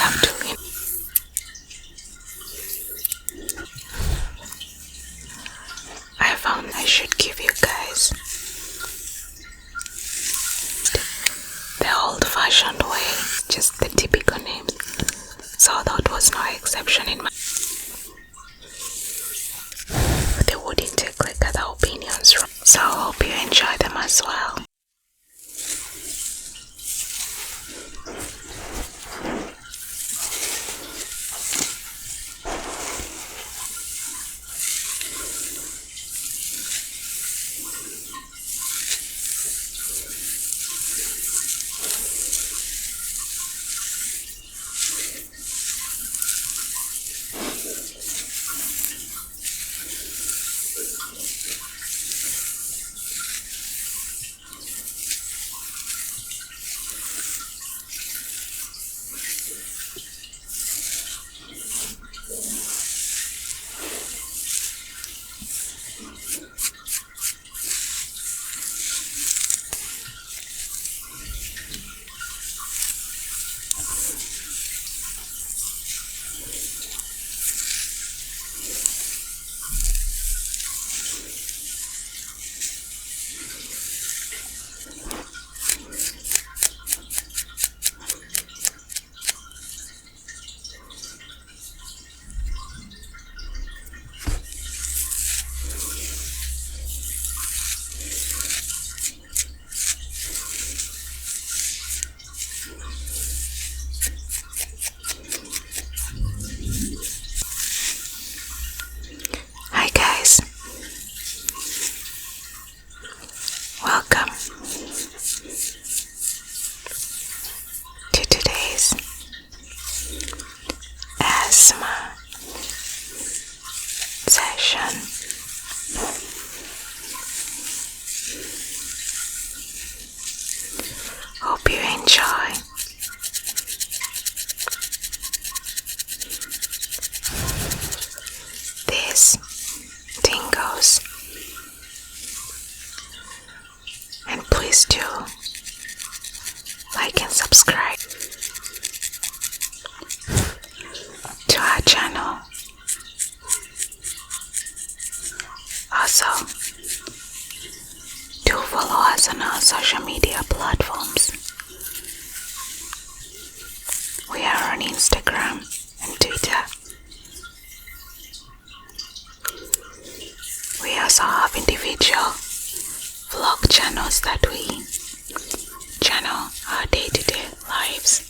have to leave. I found I should give you guys the old-fashioned way, just the typical names. So that was no exception in my. They wouldn't take like other opinions from. So I hope you enjoy them as well. Welcome to today's asthma session. Hope you enjoy. This tingles. And please do like and subscribe to our channel. Also, do follow us on our social media platforms. We are on Instagram and Twitter. We also have individual vlog channels that we channel our day-to-day lives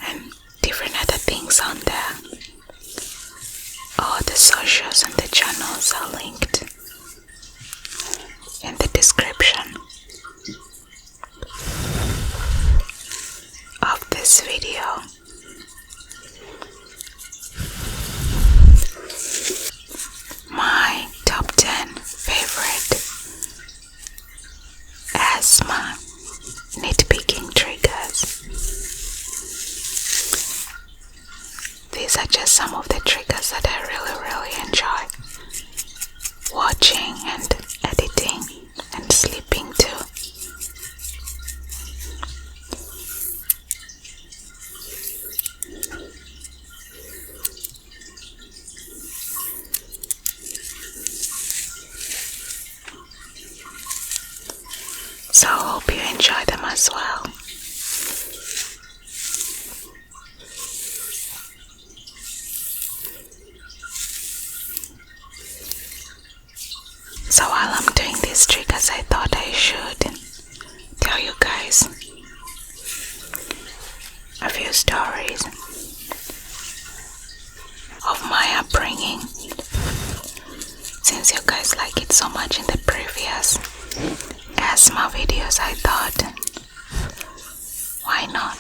and different other things on there. All the socials and the channels are linked in the description of this video. My top 10 favorite asthma nitpicking triggers. These are just some of the triggers that I really enjoy watching and editing and sleeping to. So I hope you enjoy them as well. So while I'm doing these triggers, I thought I should tell you guys a few stories of my upbringing. Since you guys like it so much in the previous asthma videos, I thought, why not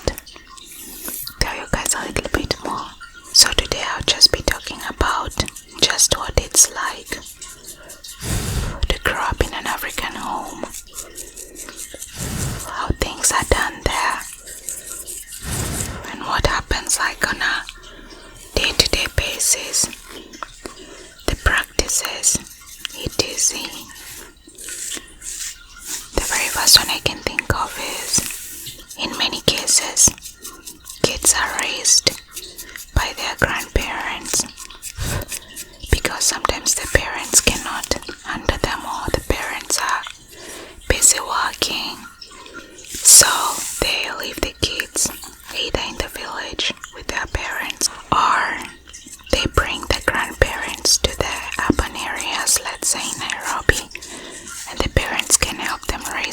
tell you guys a little bit more. So today I'll just be talking about just what it's like to grow up in an African home, how things are done there, and what happens like on a day-to-day basis, the practices, etc. The very first one I can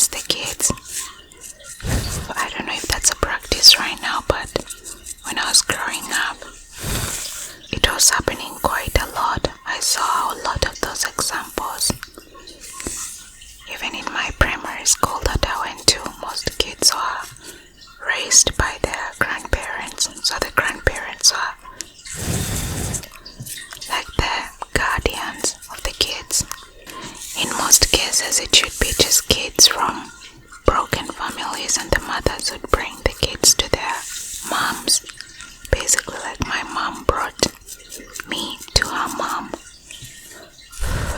miss the kids. I don't know if that's a practice right now, but when I was growing up, it was happening quite a lot. I saw a lot of those examples. Even in my primary school that I went to, most kids were raised by their grandparents. So the grandparents were like the guardians of the kids. In most cases, it should be just kids from broken families, and the mothers would bring the kids to their moms. Basically, like my mom brought me to her mom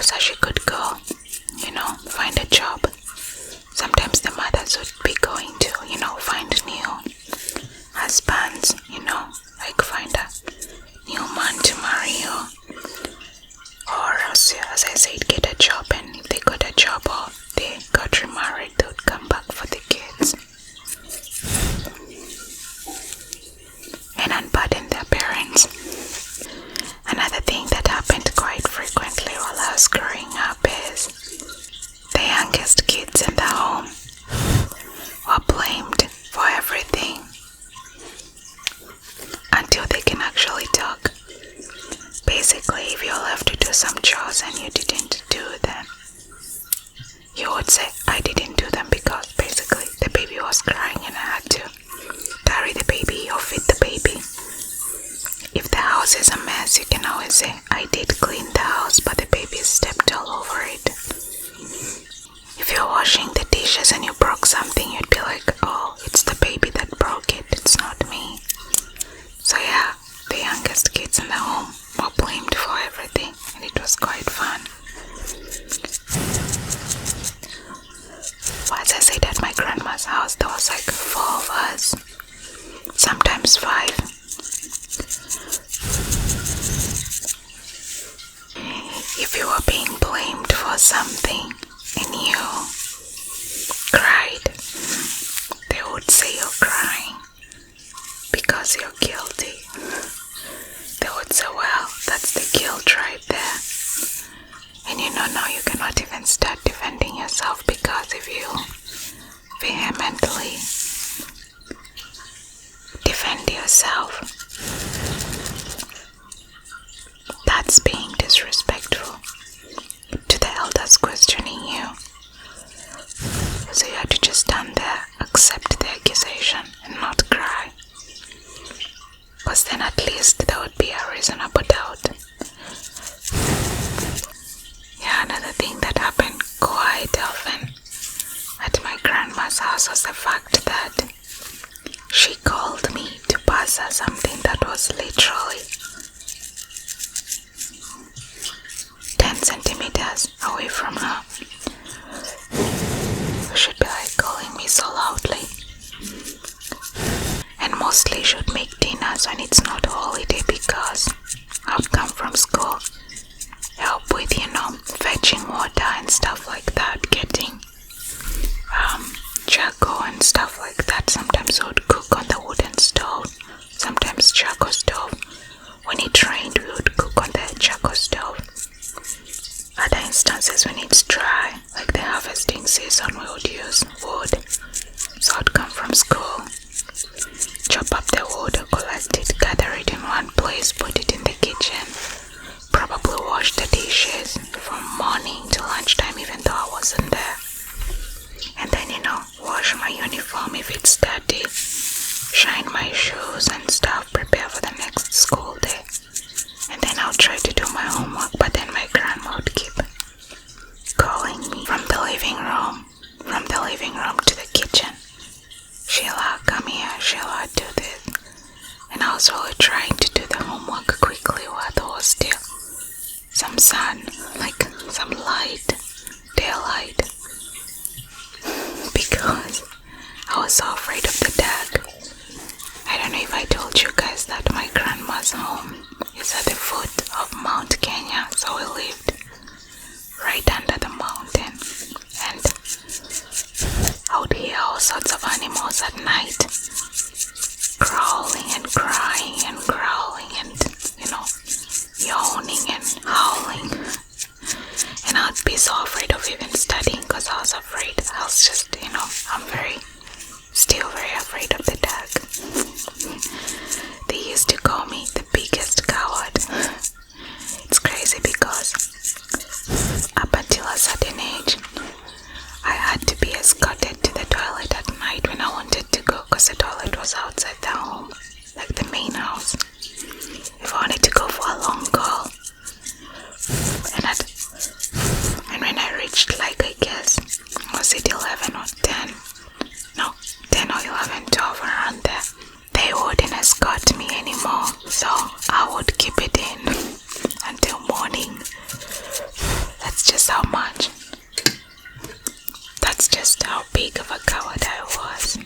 so she could go, find a job. Sometimes the mothers would be going to, find new husbands, like find a new man to marry you. Or else, as I said, get a job, and if they got a job or they got remarried, they would come back for the kids and unburden their parents. Another thing that happened quite frequently while I was growing up is the youngest kids in the home were blamed for everything until they can actually talk. Basically, if you're left to do some chores and you didn't do them, you would say, I didn't do them because basically the baby was crying and I had to carry the baby or feed the baby. If the house is a mess, you can always say, I did clean the house, but the baby stepped all over it. If you're washing the dishes and you broke something, you'd be like, oh, it's the baby that broke it, it's not me. So yeah, the youngest kids in the home were blamed for everything, and it was quite fun. As I said, at my grandma's house, there was like 4 of us, sometimes 5. If you were being blamed for something and you cried, they would say you're crying because you're guilty. They would say, well, that's the guilt right there. And now you cannot even start defending yourself, because if you vehemently defend yourself, that's being disrespectful to the elders questioning you. So you have to just stand there, accept the accusation, and not cry. Because then at least there would be a reasonable doubt. Yeah, another thing that happened quite often at my grandma's house was the fact that she called me to pass her something that was literally 10 centimeters away from her. She'd be like calling me so loudly. And mostly she'd make dinners when it's not holiday, because I've come from school, help with, fetching water and stuff like that, getting charcoal and stuff like that. Sometimes I would cook on the wooden stove, sometimes charcoal stove. When it rained, we would cook on the charcoal stove. Other instances when it's dry, like the harvesting season, we would use wood. So I'd come from school, chop up the wood, collect it, gather it in one place, put it in the kitchen, probably wash the dishes from morning to lunchtime, even though I wasn't there. And then, wash my uniform if it's dirty, shine my shoes and stuff, prepare for the next school day. And then I'll try to do my homework, but then my grandma would keep calling me from the living room to the kitchen. Sheila, come here, Sheila, do this. And I was really trying to do the homework quickly while there was still some sun, like some light, daylight, because I was so afraid of the dark. I don't know if I told you guys that my grandma's home is at the foot of Mount Kenya, so we lived right under the mountain, and I would hear all sorts of animals at night crawling and crying and growling and, yawning and howling. And I'd be so afraid of even studying, because I was afraid I'll just, realized how big of a coward I was.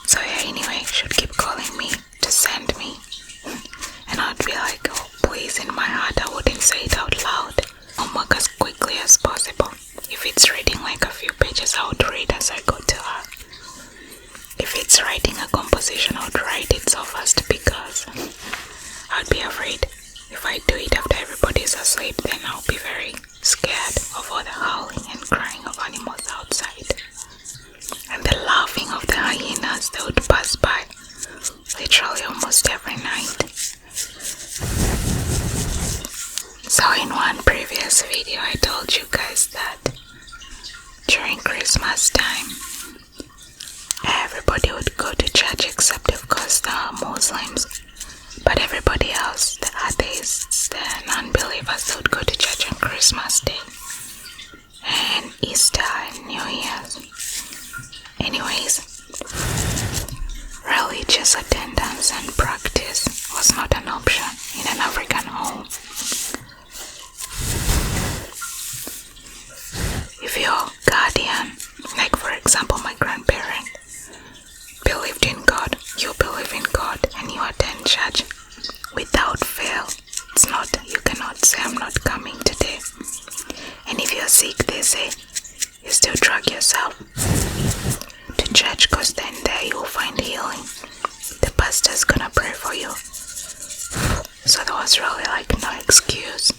So yeah, anyway, should keep calling me to send me. And I'd be like, oh please, in my heart I wouldn't say it out loud. Homework as quickly as possible. If it's reading like a few pages, I would read as I go to her. If it's writing a composition, I would write it so fast because I'd be afraid if I do it after everybody's asleep, then I'll be very scared of all the howling and crying of animals outside. And the laughing of the hyenas that would pass by literally almost every night. So in one previous video I told you guys that during Christmas time everybody would go to church except of course the Muslims, but everybody else, the atheists, the non-believers, they would go to church on Christmas Day and Easter and New Year's. Anyways, religious attendance and practice was not an option in an African home. If your guardian, like for example my grandparent, believed in God, you believe in God, and you attend church without fail, it's not, you cannot say I'm not coming today. And if you're sick, they say you still drag yourself to church because then there you'll find healing. The pastor's gonna pray for you. So there was really like no excuse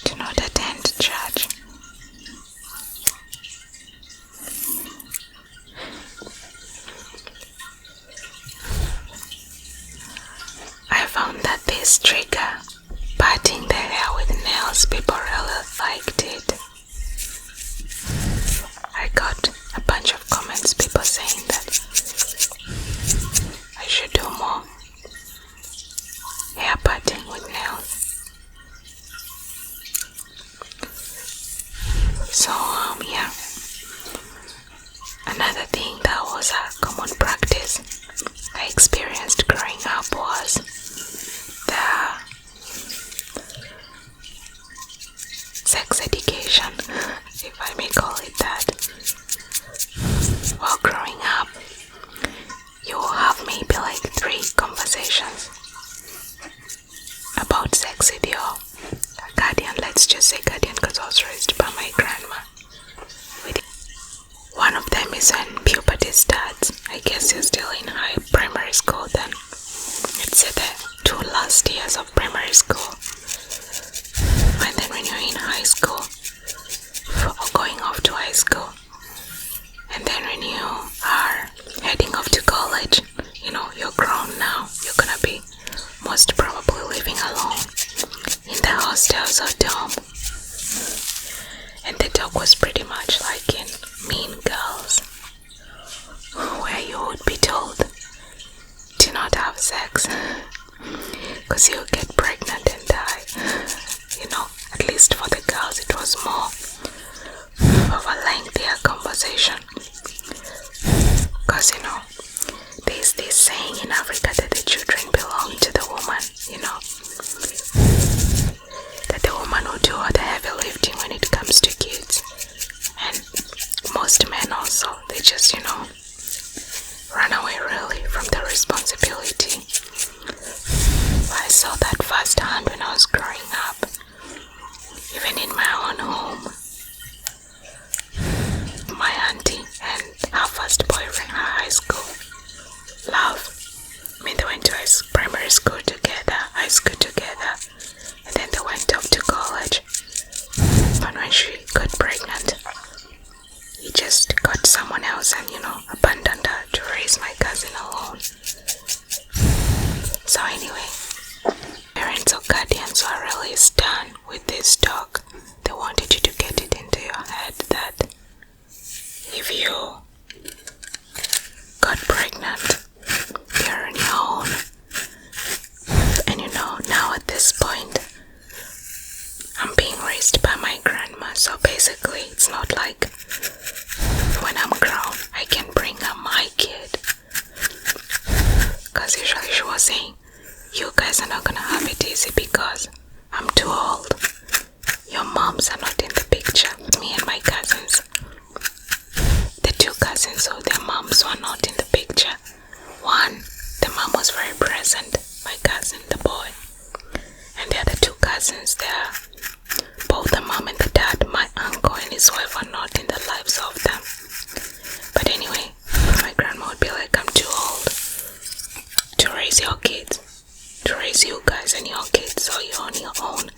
to not attend church. I found that this trigger, parting the hair with nails, people really liked it. I got a bunch of comments, people saying that I should do more hair parting with nails. So yeah, another thing that was a common practice I experienced growing up was the sex education, if I may call it that. While growing up, you will have maybe like 3 conversations about sex with your guardian. Let's just say guardian because I was raised by my grandma. One of them is when puberty starts. I guess you're still in primary school then. It's the 2 last years of primary school. And then when you're in high school, or going off to high school, and then when you are heading off to college, you know, you're grown now, you're gonna be most probably living alone in the hostels or dorm. And the talk was pretty much like in Mean Girls, where you would be told to not have sex because you'll get pregnant and die. You know, at least for the girls it was more of a lengthier conversation because, you know, there's this saying in Africa that the children belong to the woman, you know, that the woman will do all the heavy lifting when it comes to kids. And most men also, they just, you know, run away really from the responsibility. I saw that firsthand when I was growing up, even in my own home. My auntie and her first boyfriend, her high school love. I mean, they went to primary school together, high school together, and then they went off to college. But when she got pregnant, he just got someone else and, you know, abandoned her to raise my cousin alone. So anyway, parents or guardians were really stern with this talk. They wanted you to get it into your head that if you got pregnant, you're on your own. And you know, now at this point, I'm being raised by my grandma, so basically it's not like when I'm grown I can bring up my kid, because usually she was saying you guys are not gonna have it easy because I'm too old. Your moms are not in the picture. Me and my cousins. The two cousins, so their moms were not in the picture. One, the mom was very present, my cousin, the boy. And the other two cousins, they're both the mom and the dad, my uncle and his wife, are not in the lives of them. But anyway, my grandma would be like, I'm too old to raise your kids, to raise you guys and your kids, so you're on your own.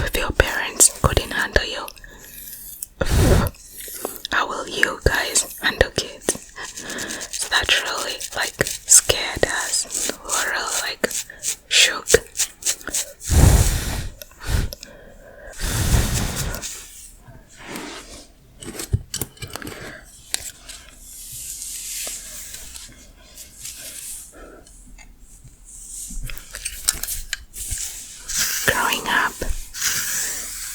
If your parents couldn't handle you, how will you guys handle kids? So that really scared us. We were really shook. Growing up,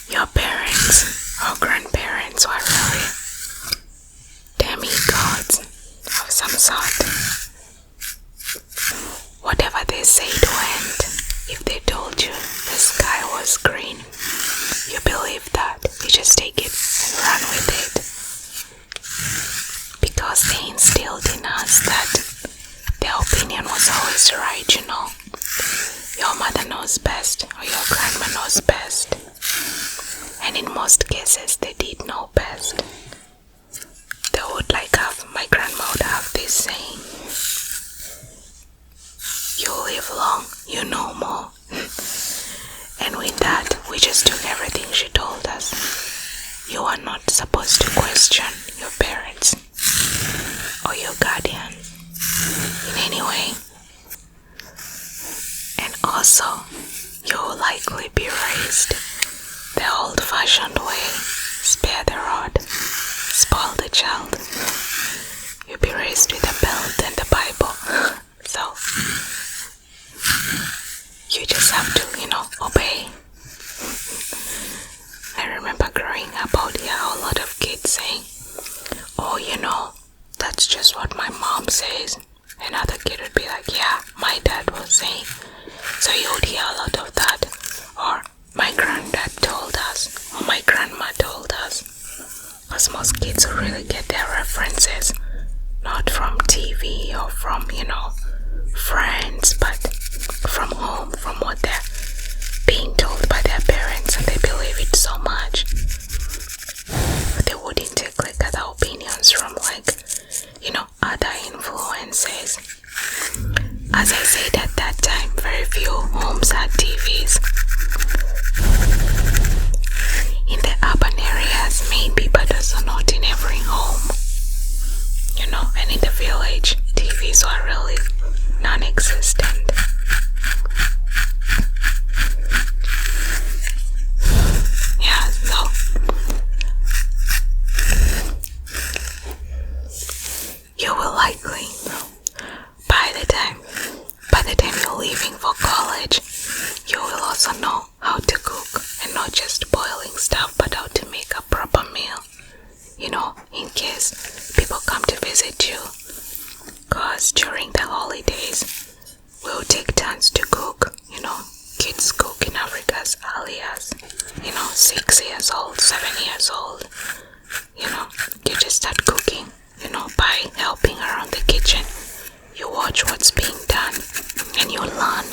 your parents or grandparents were really demigods of some sort. Whatever they said went. If they told you the sky was green, you believe that. You just take it and run with it. Because they instilled in us that their opinion was always right, you know. Your mother knows best, or your grandma knows best. And in most cases, they did know best. They would my grandma would have this saying, you live long, you know more. And with that, we just took everything she told us. You are not supposed to question your parents or your guardian in any way. And also, you will likely be raised the old-fashioned way. Spare the rod, spoil the child. You'll be raised with a belt and the Bible. So, you just have to, obey. I remember growing up out here, a lot of kids saying, oh, that's just what my mom says. Another kid would be like, yeah, my dad was saying. So you would hear a lot of that. Or my granddad told us, or my grandma told us. Because most kids will really get their references not from TV or from, friends, but from home, from what they're being told by their parents, and they believe it so much. But they wouldn't take other opinions from other influences. As I said, at that time, very few homes had TVs. In the urban areas, maybe, but also not in every home. And in the village, TVs were really non-existent. Yeah, so you will likely, by the time you're leaving for college, you will also know how to cook, and not just boiling stuff, but how to make a proper meal, in case people come to visit you. Because during the holidays, we'll take turns to cook. Kids cook in Africa as early as 6 years old, 7 years old. You just start cooking, by helping around the kitchen. You watch what's being done and you learn.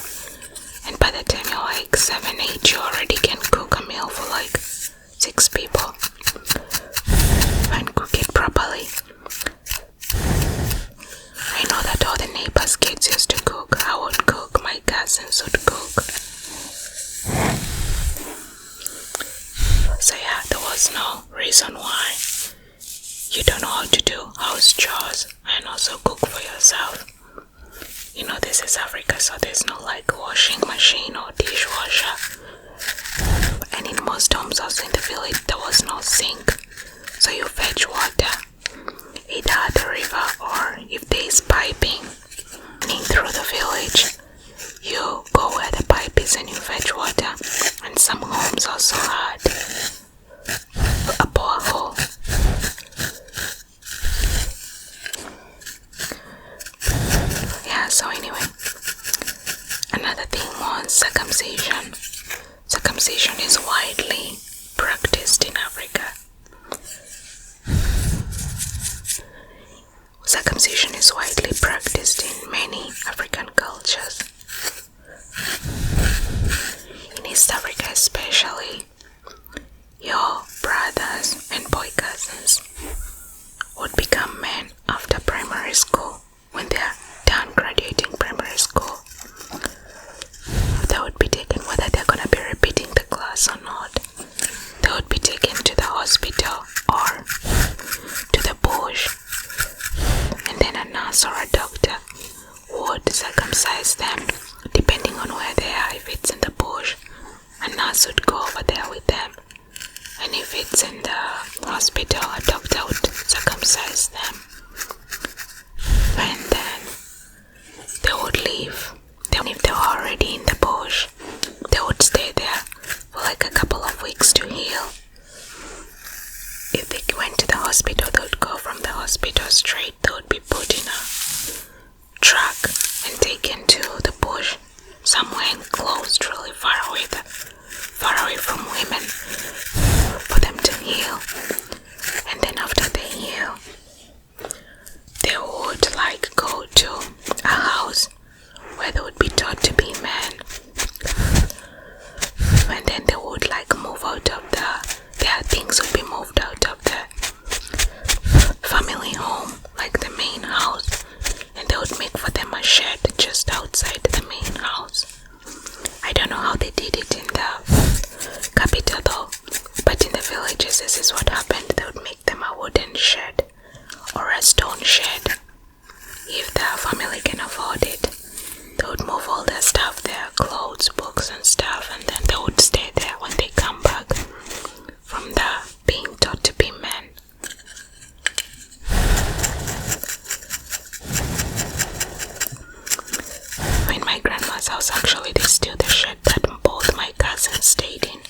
And by the time you're 7, 8, you already can cook a meal for 6 people and cook it properly. I know that all the neighbors' kids used to cook. I would cook, my cousins would cook. So yeah, there was no reason why you don't know how to do house chores and also cook for yourself. This is Africa, so there's no washing machine or dishwasher. And in most homes also in the village, there was no sink. So you fetch water either at the river, or if there's piping running through the village, you go where the pipe is and you fetch water. And some homes also had a borehole. Yeah, so anyway, another thing was circumcision. Circumcision is widely practiced in Africa. Circumcision is widely practiced in many African cultures. In East Africa especially, your brothers and boy cousins would become men after primary school. When they are done graduating primary school, they would be taken, whether they're going to be repeating the class or not, they would be taken to the hospital or to the bush, and then a nurse or a doctor would circumcise them depending on where they are. If it's in the bush, a nurse would go over there with them, and if it's in the hospital, a doctor would circumcise them. And then they would leave. Then if they were already in the bush, they would stay there for like a couple of weeks to heal. If they went to the hospital, they would go from the hospital straight. They would be put in a truck and taken to the bush, somewhere enclosed, really far away from women, for them to heal. And then after they heal, they would like go to a house where they would be taught to be men, and then they would like move out of their things would be moved out of the family home, like the main house, and they would make for them a shed just outside the main house. I don't know how they did it in the capital though, but in the villages this is what happened. They would make them a wooden shed or a stone shed if the family can afford it. They would move all their stuff there, clothes, books and stuff, and then they would stay there when they come back from the being taught to be men. In my grandma's house, actually, there's still the shed that both my cousins stayed in.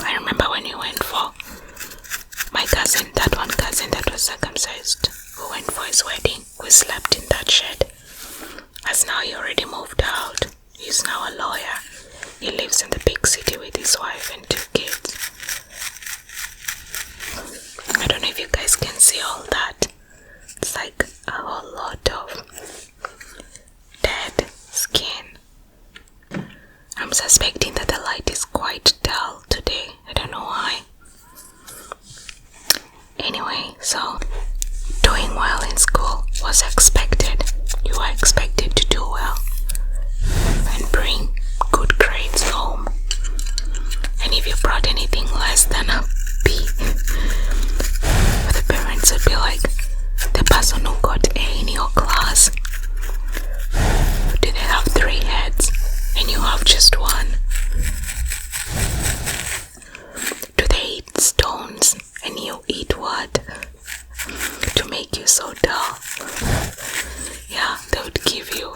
I remember when we went for my cousin, that one cousin that was circumcised, who went for his wedding, we slept in that shed. As now he already moved out. He's now a lawyer. He lives in the big city with his wife and 2 kids. I don't know if you guys can see all that. It's like a whole lot of dead skin. I'm suspecting that the light is quite dull today. I don't know why. Anyway, so doing well in school was expected. You were expected to do well and bring good grades home. And if you brought anything less than a B, the parents would be like, the person who got A in your class, do they have 3 heads and you have just 1? Do they eat stones and you eat what? To make you so dull. Yeah, they would give you,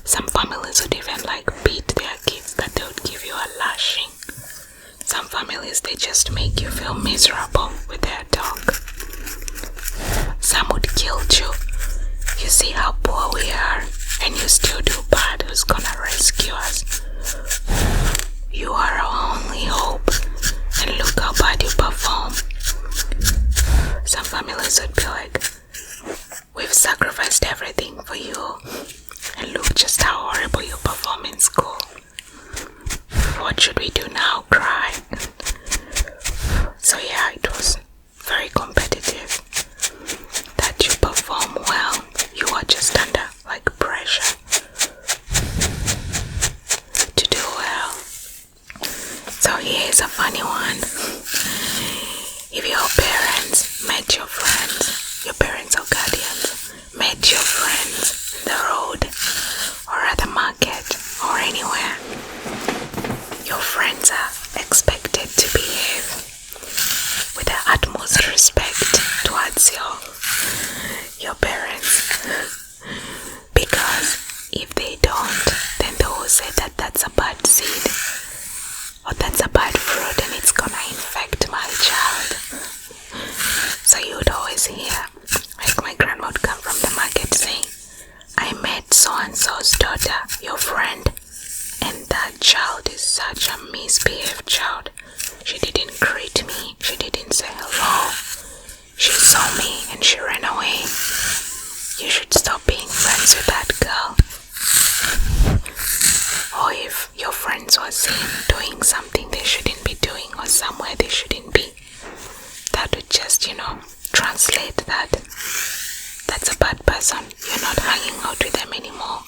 some families would even like beat their kids, that they would give you a lashing. Some families, they just make you feel miserable with their talk. Some would guilt you. You see how poor we are and you still do bad. Who's gonna rescue us? You are our only hope, and look how bad you perform. Some families would be like, we've sacrificed everything for you, and look just how horrible you perform in school. What should we do now? Cry? So yeah, it was very competitive. That you perform well, you are just under like pressure to do well. So here's a funny one. If your parents met your friends, your parents or guardians met your friends in the road or at the market or anywhere, your friends are expected to behave with the utmost respect towards your parents, because if they don't, then they will say that that's a bad seed or that's a bad fruit and it's gonna infect my child. So you would always hear, like my grandma would come from the market saying, I met so-and-so's daughter, your friend, and child is such a misbehaved child. She didn't greet me, she didn't say hello. She saw me and she ran away. You should stop being friends with that girl. Or if your friends were seen doing something they shouldn't be doing or somewhere they shouldn't be, that would just, translate that that's a bad person. You're not hanging out with them anymore.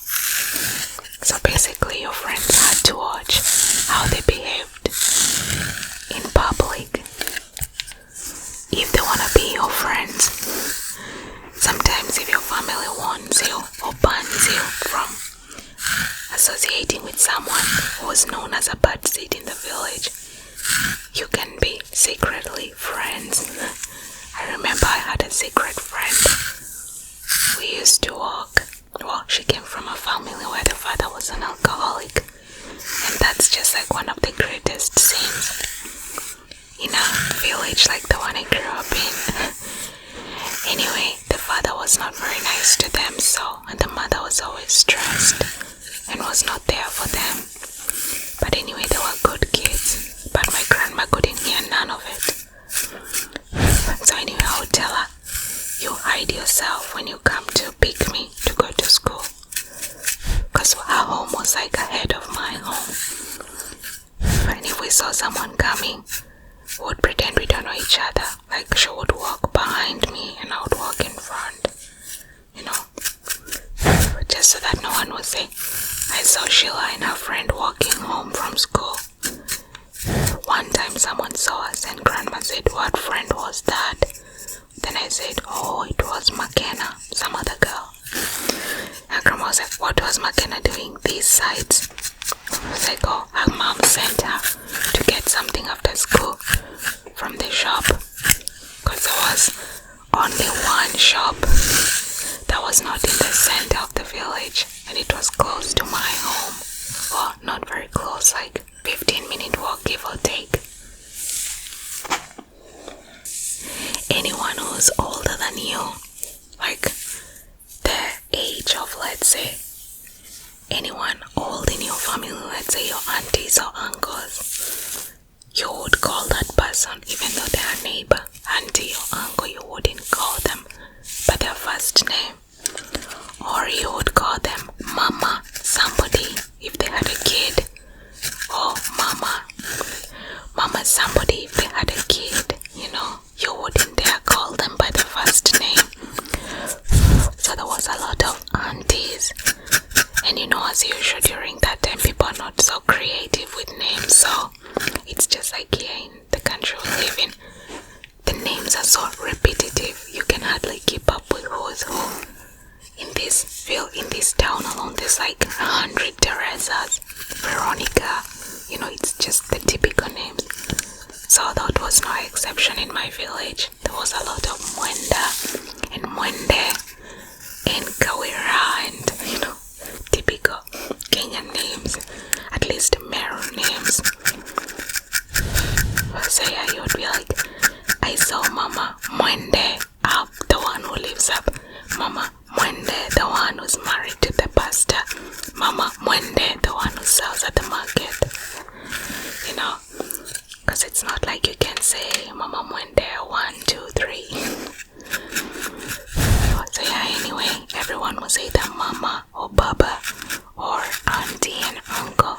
So basically your friends had to watch how they behaved in public if they want to be your friends. Sometimes if your family warns you or bans you from associating with someone who is known as a bad seed in the village, you can be secretly friends. I remember I had a secret friend. We used to walk. Well, she came from a family where the father was an alcoholic, and that's just like one of the greatest sins in a village like the one I grew up in. Anyway, the father was not very nice to them, and the mother was always stressed and was not there for them. But anyway, they were good kids, but my grandma couldn't hear none of it. So anyway, I would tell her, you hide yourself when you come to pick me to go to school, because her home was like ahead of my home. And if we saw someone coming, we would pretend we don't know each other. Like she would walk behind me and I would walk in front, just so that no one would say, I saw Sheila and her friend walking home from school. One time someone saw us and grandma said, what friend was that? Then I said, oh, it was McKenna, some other girl. And grandma was like, what was McKenna doing these sides? I was like, oh, her mom sent her to get something after school from the shop, because there was only one shop that was not in the center of the village, and it was close to my home. Well, not very close, like 15-minute walk, give or take. Anyone who's older than you, like the age of, let's say, anyone old in your family, let's say your aunties or uncles, you would call that person, even though they're a neighbor, auntie or uncle, you wouldn't call them by their first name. Or you would call them mama somebody if they had a kid, or mama somebody if they had a kid, you wouldn't dare call them by the first name. So there was a lot of aunties, and as usual during that time people are not so creative with names, so it's just like here in the country we live in, the names are so repetitive you can hardly keep up with who is who. In this town alone there's like 100 Teresas, Veronica, it's just the typical names. So that was no exception in my village. There was a lot of Mwenda and Mwende and Kawira and, typical Kenyan names, at least Meru names. So yeah, you would be like, I saw Mama Mwende up, the one who lives up. Mama Mwende, the one who's married to the pastor. Mama Mwende, the one who sells at the market. Because it's not like you can say Mama Mwende 1, 2, 3. So yeah, anyway, everyone was either Mama or Baba or Auntie and Uncle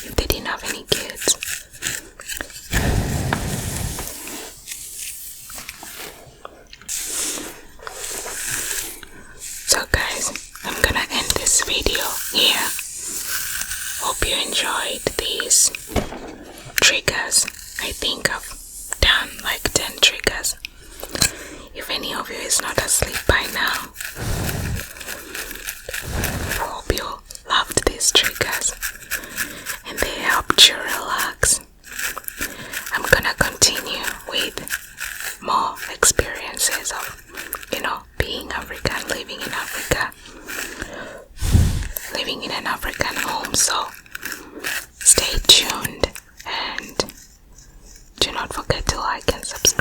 if they didn't have any kids. So guys, I'm gonna end this video here. Hope you enjoyed these triggers. I think I've done like 10 triggers. If any of you is not asleep by now, hope you loved these triggers and they helped you relax. I'm gonna continue with more experiences of, being African, living in Africa, living in an African home. So stay tuned and do not forget to like and subscribe.